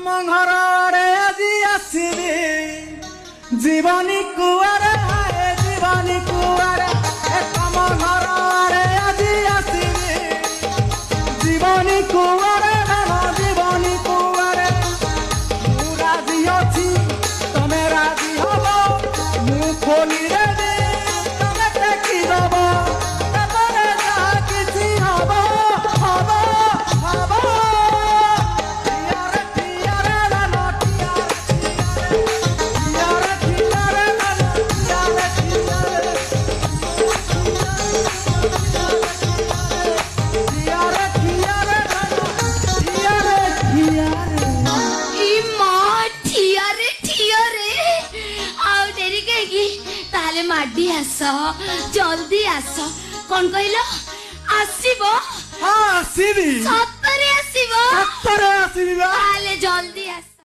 घर आड़े आजी आसबी जीवनी कुआरे जीवनी कुआरे तुम घर आड़े आजी आसबी जीवनी कुआरे जीवनी कुआरे मु राजी अच्छी तमे राजी हब मु खोली देवी तमे टेकी दब तमे जहाँ किसी हब हब हब माडी आस जल्दी आस कौन कहलो आसीबो हां आसीबी सत्तरे आसीबो सत्तरे आसीबी ताले